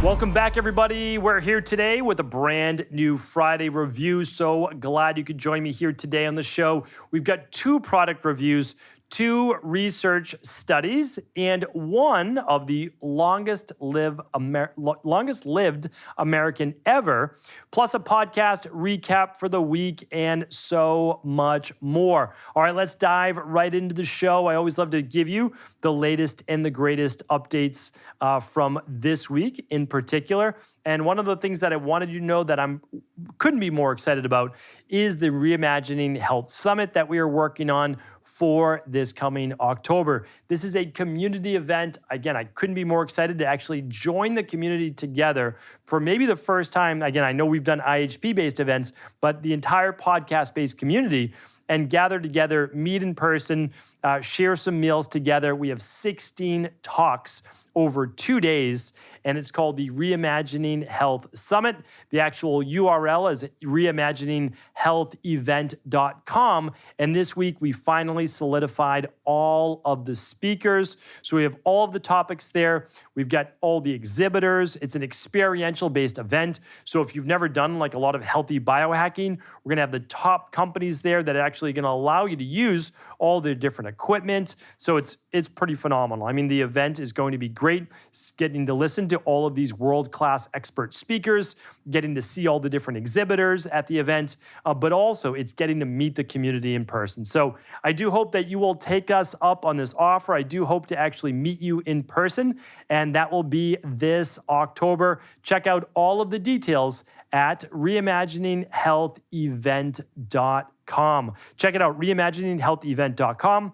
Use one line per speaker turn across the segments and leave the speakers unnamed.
Welcome back, everybody. We're here today with a brand new Friday review. So glad you could join me here today on the show. We've got 2 product reviews, 2 research studies, and one of the longest lived American ever, plus a podcast recap for the week, and so much more. All right, let's dive right into the show. I always love to give you the latest and the greatest updates from this week in particular. And one of the things that I wanted you to know that couldn't be more excited about is the Reimagining Health Summit that we are working on for this coming October. This is a community event. Again, I couldn't be more excited to actually join the community together for maybe the first time. Again, I know we've done IHP-based events, but the entire podcast-based community, and gather together, meet in person, share some meals together. We have 16 talks over 2 days, and it's called the Reimagining Health Summit. The actual URL is reimagininghealthevent.com, and this week we finally solidified all of the speakers. So we have all of the topics there. We've got all the exhibitors. It's an experiential-based event. So if you've never done like a lot of healthy biohacking, we're gonna have the top companies there that are actually gonna allow you to use all the different equipment. So it's pretty phenomenal. I mean, the event is going to be great. It's getting to listen to all of these world-class expert speakers, getting to see all the different exhibitors at the event, but also it's getting to meet the community in person. So I do hope that you will take us up on this offer. I do hope to actually meet you in person, and that will be this October. Check out all of the details at reimagininghealthevent.com. Check it out, reimagininghealthevent.com.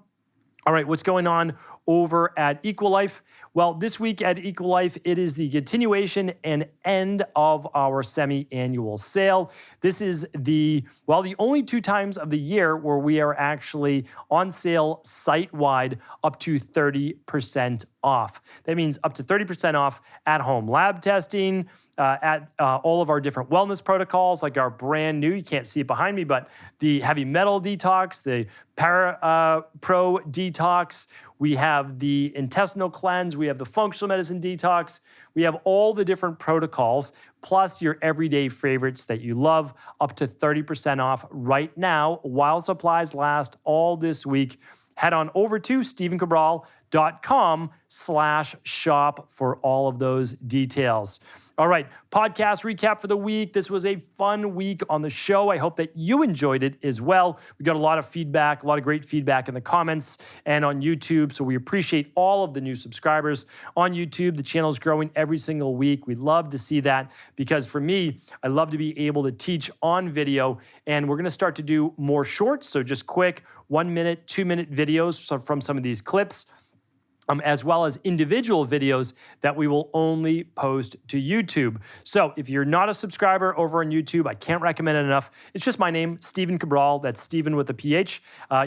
All right, what's going on over at EquiLife? Well, this week at EquiLife, it is the continuation and end of our semi-annual sale. This is the only 2 times of the year where we are actually on sale site-wide up to 30% off. That means up to 30% off at-home lab testing, at all of our different wellness protocols, like our brand new, you can't see it behind me, but the heavy metal detox, the Pro detox, we have the intestinal cleanse, we have the functional medicine detox, we have all the different protocols, plus your everyday favorites that you love, up to 30% off right now while supplies last all this week. Head on over to stevencabral.com/shop for all of those details. All right, podcast recap for the week. This was a fun week on the show. I hope that you enjoyed it as well. We got a lot of feedback, a lot of great feedback in the comments and on YouTube. So we appreciate all of the new subscribers on YouTube. The channel is growing every single week. We'd love to see that because for me, I love to be able to teach on video, and we're going to start to do more shorts. So just quick 1-minute, 2-minute videos from some of these clips. As well as individual videos that we will only post to YouTube. So if you're not a subscriber over on YouTube, I can't recommend it enough. It's just my name, Steven Cabral. That's Steven with a PH.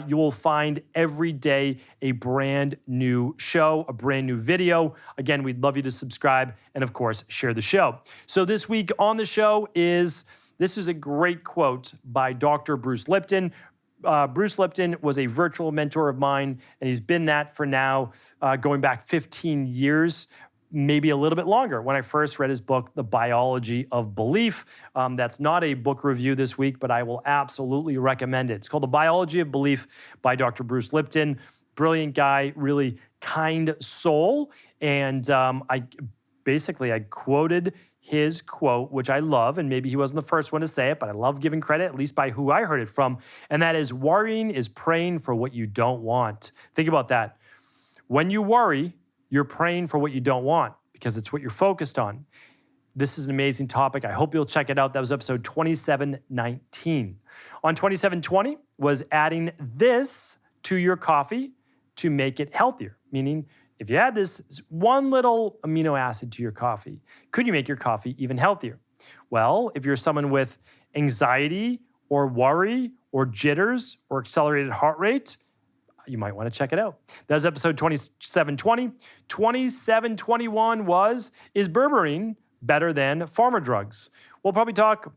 You will find every day a brand new show, a brand new video. Again, we'd love you to subscribe and, of course, share the show. So this week on the show this is a great quote by Dr. Bruce Lipton. Bruce Lipton was a virtual mentor of mine, and he's been that for now going back 15 years, maybe a little bit longer. When I first read his book, The Biology of Belief, that's not a book review this week, but I will absolutely recommend it. It's called The Biology of Belief by Dr. Bruce Lipton. Brilliant guy, really kind soul, and I quoted his quote, which I love, and maybe he wasn't the first one to say it, but I love giving credit, at least by who I heard it from, and that is, worrying is praying for what you don't want. Think about that. When you worry, you're praying for what you don't want because it's what you're focused on. This is an amazing topic. I hope you'll check it out. That was episode 2719. On 2720 was adding this to your coffee to make it healthier, meaning if you add this one little amino acid to your coffee, could you make your coffee even healthier? Well, if you're someone with anxiety or worry or jitters or accelerated heart rate, you might want to check it out. That was episode 2720. 2721 is berberine better than pharma drugs? We'll probably talk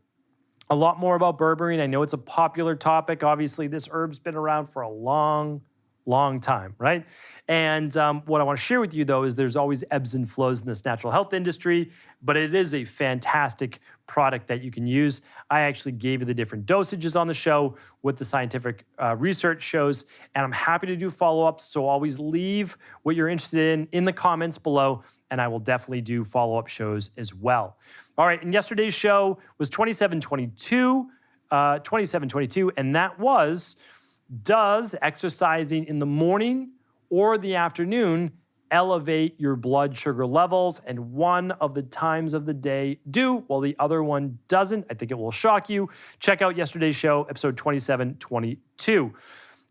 a lot more about berberine. I know it's a popular topic. Obviously, this herb's been around for a long, long time, right? And what I want to share with you, though, is there's always ebbs and flows in this natural health industry, but it is a fantastic product that you can use. I actually gave you the different dosages on the show, what the scientific research shows, and I'm happy to do follow-ups, so always leave what you're interested in the comments below, and I will definitely do follow-up shows as well. All right, and yesterday's show was 2722, and that was, does exercising in the morning or the afternoon elevate your blood sugar levels? And one of the times of the day do, while the other one doesn't. I think it will shock you. Check out yesterday's show, episode 2722.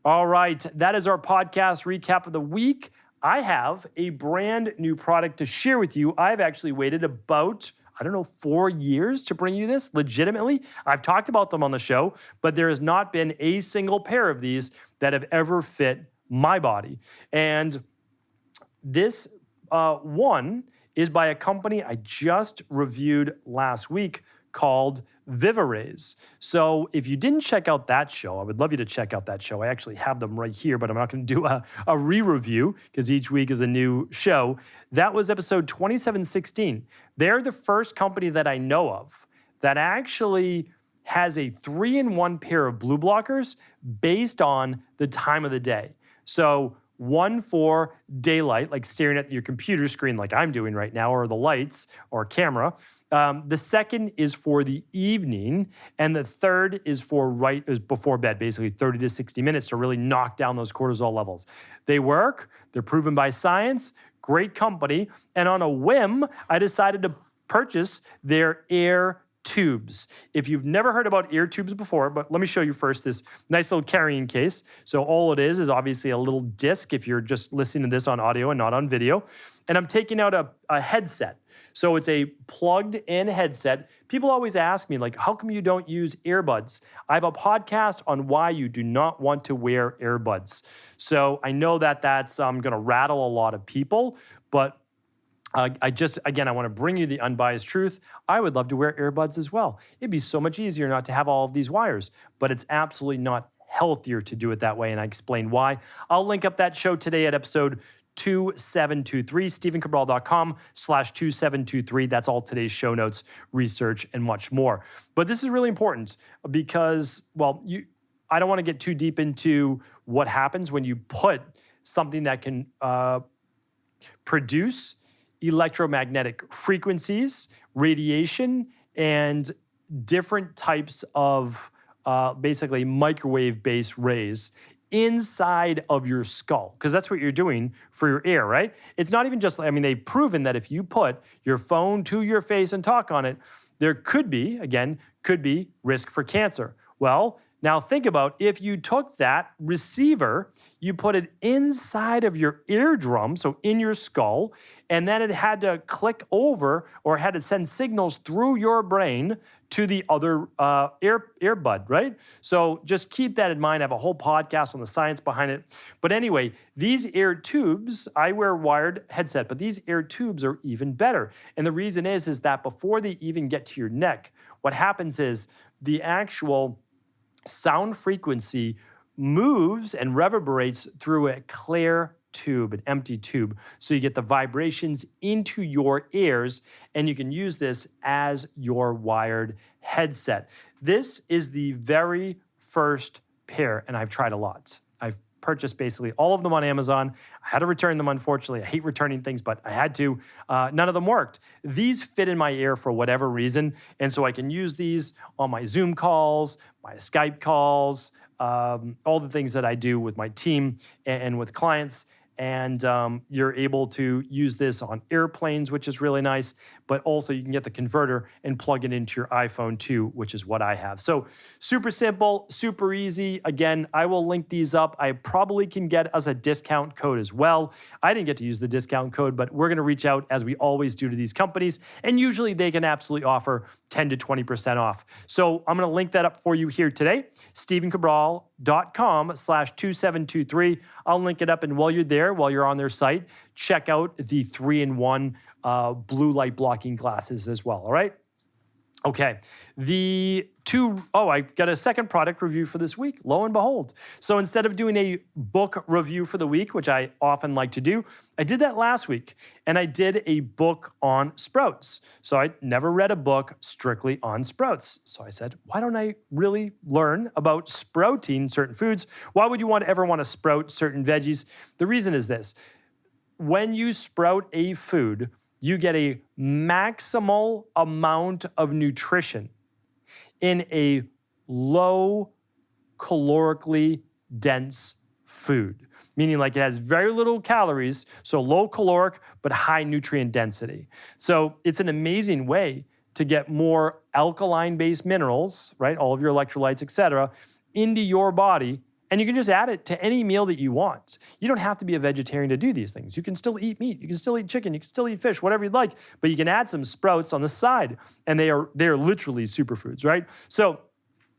All right, that is our podcast recap of the week. I have a brand new product to share with you. I've actually waited about 4 years to bring you this, legitimately. I've talked about them on the show, but there has not been a single pair of these that have ever fit my body. And this one is by a company I just reviewed last week called VivaRays. So if you didn't check out that show, I would love you to check out that show. I actually have them right here, but I'm not going to do a re-review because each week is a new show. That was episode 2716. They're the first company that I know of that actually has a 3-in-1 pair of blue blockers based on the time of the day. So one for daylight, like staring at your computer screen like I'm doing right now, or the lights or camera. The second is for the evening, and the third is is before bed, basically 30 to 60 minutes to really knock down those cortisol levels. They work, they're proven by science, great company, and on a whim, I decided to purchase their air tubes. If you've never heard about ear tubes before, but let me show you first this nice little carrying case. So all it is obviously a little disc if you're just listening to this on audio and not on video. And I'm taking out a headset. So it's a plugged in headset. People always ask me, like, how come you don't use earbuds? I have a podcast on why you do not want to wear earbuds. So I know that that's going to rattle a lot of people, but I want to bring you the unbiased truth. I would love to wear earbuds as well. It'd be so much easier not to have all of these wires, but it's absolutely not healthier to do it that way, and I explain why. I'll link up that show today at episode 2723, stephencabral.com/2723. That's all today's show notes, research, and much more. But this is really important because, I don't want to get too deep into what happens when you put something that can produce electromagnetic frequencies, radiation, and different types of basically microwave-based rays inside of your skull, because that's what you're doing for your ear, right? It's not even just, they've proven that if you put your phone to your face and talk on it, there could be risk for cancer. Well, now think about if you took that receiver, you put it inside of your eardrum, so in your skull, and then it had to click over or had to send signals through your brain to the other earbud, right? So just keep that in mind. I have a whole podcast on the science behind it. But anyway, these ear tubes, I wear a wired headset, but these ear tubes are even better. And the reason is that before they even get to your neck, what happens is the actual sound frequency moves and reverberates through a clear tube, an empty tube. So you get the vibrations into your ears, and you can use this as your wired headset. This is the very first pair, and I've tried a lot. I've purchased basically all of them on Amazon. I had to return them, unfortunately. I hate returning things, but I had to. None of them worked. These fit in my ear for whatever reason, and so I can use these on my Zoom calls, my Skype calls, all the things that I do with my team and with clients. And you're able to use this on airplanes, which is really nice. But also you can get the converter and plug it into your iPhone too, which is what I have. So super simple, super easy. Again, I will link these up. I probably can get us a discount code as well. I didn't get to use the discount code, but we're going to reach out as we always do to these companies. And usually they can absolutely offer 10 to 20% off. So I'm going to link that up for you here today. stephencabral.com/2723. I'll link it up. And while you're there, while you're on their site, check out the 3-in-1 blue light blocking glasses as well, all right? Okay, the I've got a second product review for this week, lo and behold. So instead of doing a book review for the week, which I often like to do, I did that last week, and I did a book on sprouts. So I never read a book strictly on sprouts. So I said, why don't I really learn about sprouting certain foods? Why would you ever want to sprout certain veggies? The reason is this. When you sprout a food, you get a maximal amount of nutrition in a low calorically dense food, meaning like it has very little calories, so low caloric, but high nutrient density. So it's an amazing way to get more alkaline-based minerals, right, all of your electrolytes, et cetera, into your body, and you can just add it to any meal that you want. You don't have to be a vegetarian to do these things. You can still eat meat, you can still eat chicken, you can still eat fish, whatever you'd like, but you can add some sprouts on the side, and they are literally superfoods, right? So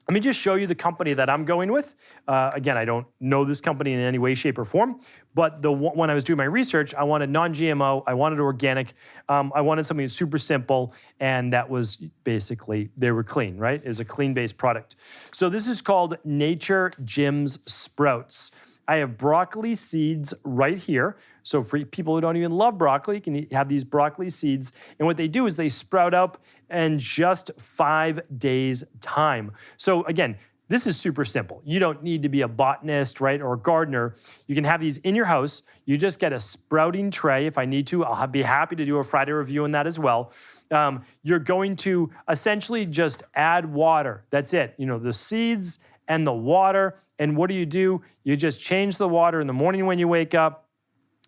let me just show you the company that I'm going with. Again, I don't know this company in any way, shape, or form, but when I was doing my research, I wanted non-GMO, I wanted organic, I wanted something super simple, and that was basically, they were clean, right? It was a clean-based product. So this is called Nature Jim's Sprouts. I have broccoli seeds right here. So for people who don't even love broccoli, you can have these broccoli seeds. And what they do is they sprout up in just 5 days' time. So again, this is super simple. You don't need to be a botanist, right, or a gardener. You can have these in your house. You just get a sprouting tray. If I need to, I'll be happy to do a Friday review on that as well. You're going to essentially just add water. That's it. The seeds and the water. And what do? You just change the water in the morning when you wake up.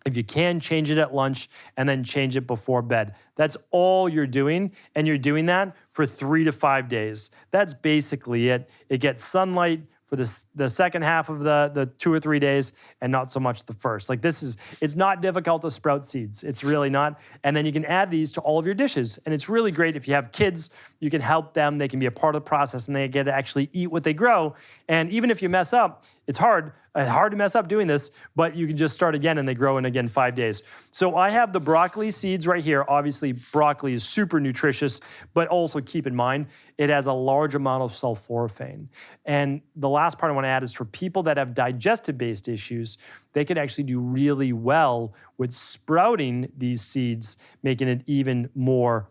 If you can, change it at lunch, and then change it before bed. That's all you're doing, and you're doing that for 3 to 5 days. That's basically it. It gets sunlight for the second half of the 2 or 3 days, and not so much the first. It's not difficult to sprout seeds. It's really not. And then you can add these to all of your dishes, and it's really great if you have kids. You can help them. They can be a part of the process, and they get to actually eat what they grow. And even if you mess up, it's hard to mess up doing this, but you can just start again, and they grow in, again, 5 days. So I have the broccoli seeds right here. Obviously, broccoli is super nutritious, but also keep in mind, it has a large amount of sulforaphane. And the last part I want to add is for people that have digestive-based issues, they could actually do really well with sprouting these seeds, making it even more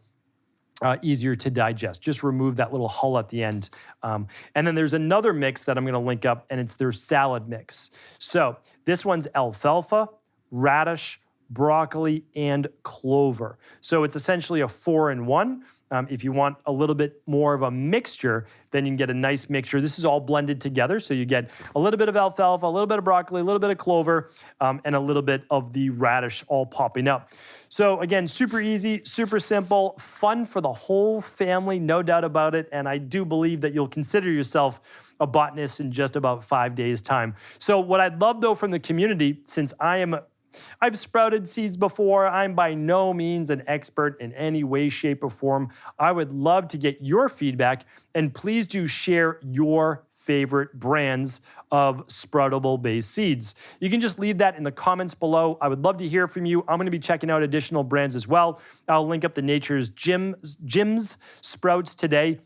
easier to digest. Just remove that little hull at the end. And then there's another mix that I'm going to link up, and it's their salad mix. So this one's alfalfa, radish, broccoli, and clover. So it's essentially a 4-in-1. If you want a little bit more of a mixture, then you can get a nice mixture. This is all blended together, so you get a little bit of alfalfa, a little bit of broccoli, a little bit of clover, and a little bit of the radish all popping up. So again, super easy, super simple, fun for the whole family, no doubt about it, and I do believe that you'll consider yourself a botanist in just about 5 days' time. So what I'd love, though, from the community, since I've sprouted seeds before. I'm by no means an expert in any way, shape, or form. I would love to get your feedback, and please do share your favorite brands of sproutable-based seeds. You can just leave that in the comments below. I would love to hear from you. I'm going to be checking out additional brands as well. I'll link up the Nature's Jim's Sprouts today.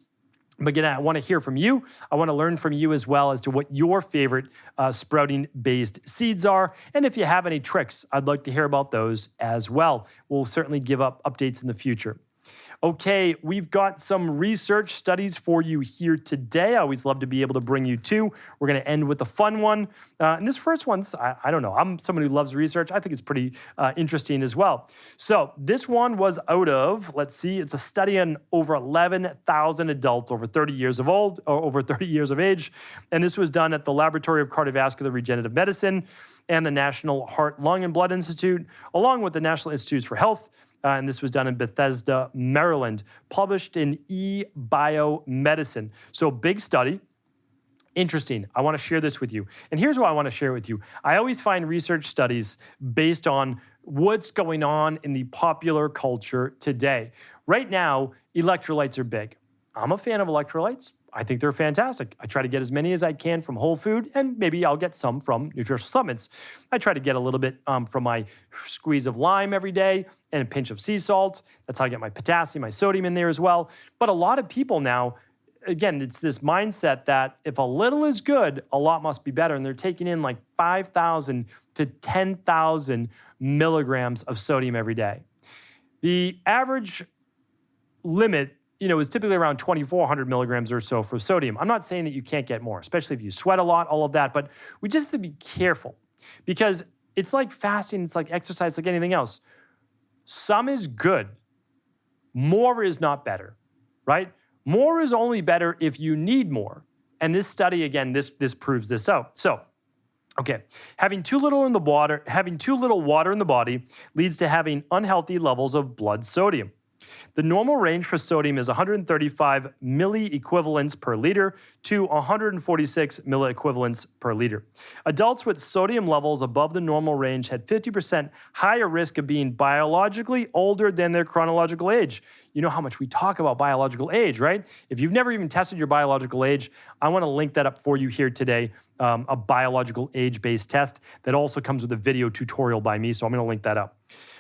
But again, I want to hear from you. I want to learn from you as well as to what your favorite sprouting-based seeds are. And if you have any tricks, I'd like to hear about those as well. We'll certainly give up updates in the future. Okay, we've got some research studies for you here today. I always love to be able to bring you two. We're going to end with a fun one. And this first one's, I don't know, I'm someone who loves research. I think it's pretty interesting as well. So this one was out of, let's see, it's a study on over 11,000 adults over 30 years of age. And this was done at the Laboratory of Cardiovascular Regenerative Medicine and the National Heart, Lung, and Blood Institute, along with the National Institutes for Health. And this was done in Bethesda, Maryland, published in eBiomedicine. So big study. Interesting. I want to share this with you. And here's why I want to share it with you. I always find research studies based on what's going on in the popular culture today. Right now, electrolytes are big. I'm a fan of electrolytes. I think they're fantastic. I try to get as many as I can from whole food, and maybe I'll get some from nutritional supplements. I try to get a little bit from my squeeze of lime every day and a pinch of sea salt. That's how I get my potassium, my sodium in there as well. But a lot of people now, again, it's this mindset that if a little is good, a lot must be better. And they're taking in like 5,000 to 10,000 milligrams of sodium every day. The average limit, is typically around 2,400 milligrams or so for sodium. I'm not saying that you can't get more, especially if you sweat a lot, all of that, but we just have to be careful because it's like fasting, it's like exercise, it's like anything else. Some is good. More is not better, right? More is only better if you need more. And this study, again, this proves this out. So, okay, having too little water in the body leads to having unhealthy levels of blood sodium. The normal range for sodium is 135 milliequivalents per liter to 146 milliequivalents per liter. Adults with sodium levels above the normal range had 50% higher risk of being biologically older than their chronological age. You know how much we talk about biological age, right? If you've never even tested your biological age, I want to link that up for you here today, a biological age-based test that also comes with a video tutorial by me, so I'm going to link that up.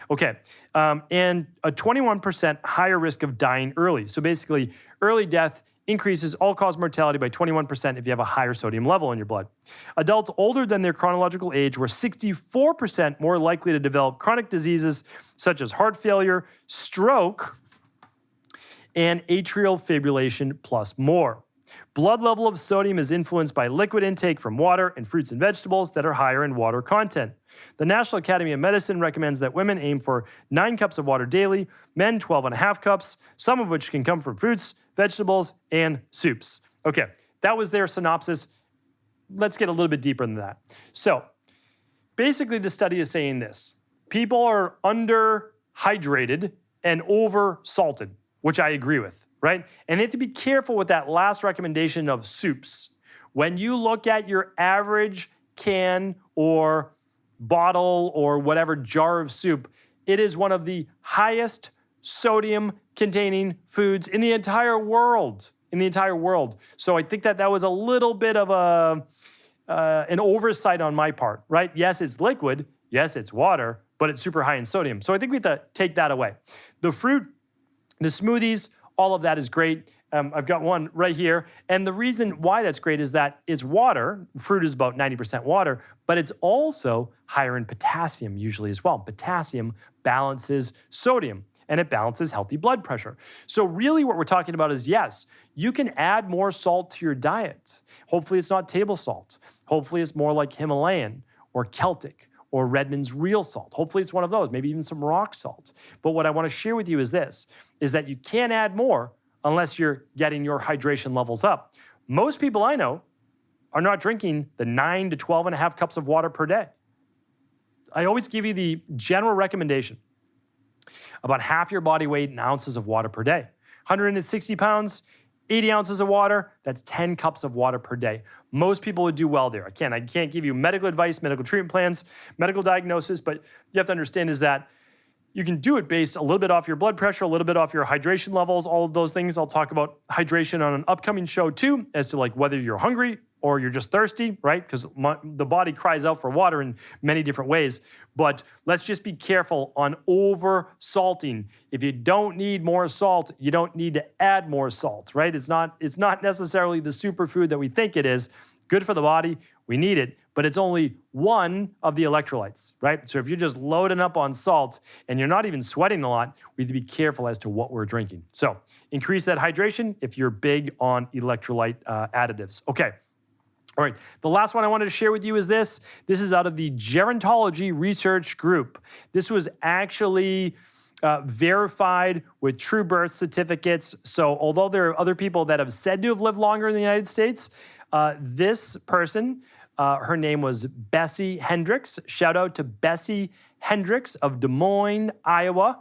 Okay, and a 21% higher risk of dying early. So basically, early death increases all-cause mortality by 21% if you have a higher sodium level in your blood. Adults older than their chronological age were 64% more likely to develop chronic diseases such as heart failure, stroke, and atrial fibrillation plus more. Blood level of sodium is influenced by liquid intake from water and fruits and vegetables that are higher in water content. The National Academy of Medicine recommends that women aim for 9 cups of water daily, men 12.5 cups, some of which can come from fruits, vegetables, and soups. Okay, that was their synopsis. Let's get a little bit deeper than that. So, basically the study is saying this. People are underhydrated and over-salted, which I agree with, right? And they have to be careful with that last recommendation of soups. When you look at your average can or bottle or whatever jar of soup, it is one of the highest sodium containing foods in the entire world. So I think that was a little bit of an oversight on my part, right? Yes, it's liquid. Yes, it's water, but it's super high in sodium. So I think we have to take that away. The fruit, the smoothies, all of that is great. I've got one right here. And the reason why that's great is that it's water. Fruit is about 90% water, but it's also higher in potassium usually as well. Potassium balances sodium and it balances healthy blood pressure. So really what we're talking about is, yes, you can add more salt to your diet. Hopefully it's not table salt. Hopefully it's more like Himalayan or Celtic or Redmond's real salt. Hopefully it's one of those, maybe even some rock salt. But what I want to share with you is this, is that you can't add more unless you're getting your hydration levels up. Most people I know are not drinking the 9 to 12.5 cups of water per day. I always give you the general recommendation, about half your body weight in ounces of water per day. 160 pounds, 80 ounces of water, that's 10 cups of water per day. Most people would do well there. I can't give you medical advice, medical treatment plans, medical diagnosis, but you have to understand is that you can do it based a little bit off your blood pressure, a little bit off your hydration levels, all of those things. I'll talk about hydration on an upcoming show too, as to like whether you're hungry or you're just thirsty, right? Because the body cries out for water in many different ways. But let's just be careful on over salting. If you don't need more salt, you don't need to add more salt, right? It's not necessarily the superfood that we think it is. Good for the body, we need it, but it's only one of the electrolytes, right? So if you're just loading up on salt and you're not even sweating a lot, we need to be careful as to what we're drinking. So increase that hydration if you're big on electrolyte additives. Okay. All right, the last one I wanted to share with you is this. This is out of the Gerontology Research Group. This was actually verified with true birth certificates. So although there are other people that have said to have lived longer in the United States, this person, her name was Bessie Hendricks. Shout out to Bessie Hendricks of Des Moines, Iowa.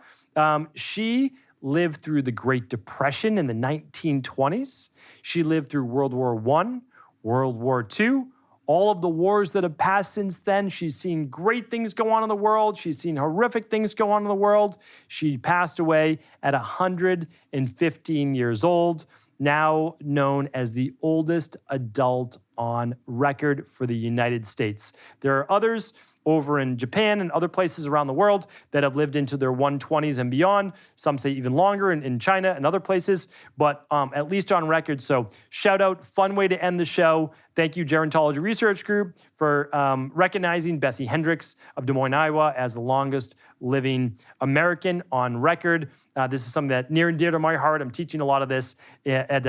She lived through the Great Depression in the 1920s. She lived through World War I, World War II, all of the wars that have passed since then. She's seen great things go on in the world. She's seen horrific things go on in the world. She passed away at 115 years old, now known as the oldest adult on record for the United States. There are others over in Japan and other places around the world that have lived into their 120s and beyond. Some say even longer in China and other places, but at least on record. So shout out, fun way to end the show. Thank you, Gerontology Research Group, for recognizing Bessie Hendricks of Des Moines, Iowa, as the longest living American on record. This is something that near and dear to my heart. I'm teaching a lot of this at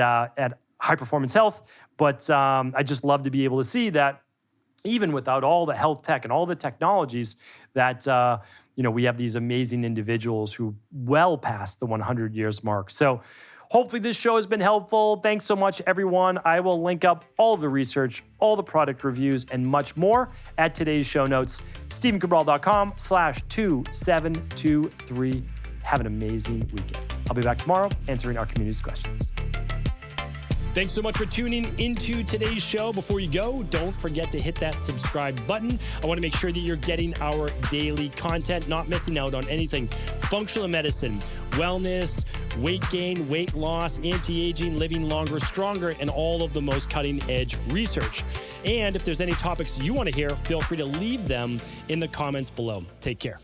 High Performance Health, but I just love to be able to see that even without all the health tech and all the technologies that, we have these amazing individuals who well past the 100 years mark. So hopefully this show has been helpful. Thanks so much, everyone. I will link up all of the research, all the product reviews, and much more at today's show notes, stephencabral.com/2723. Have an amazing weekend. I'll be back tomorrow answering our community's questions. Thanks so much for tuning into today's show. Before you go, don't forget to hit that subscribe button. I want to make sure that you're getting our daily content, not missing out on anything. Functional medicine, wellness, weight gain, weight loss, anti-aging, living longer, stronger, and all of the most cutting-edge research. And if there's any topics you want to hear, feel free to leave them in the comments below. Take care.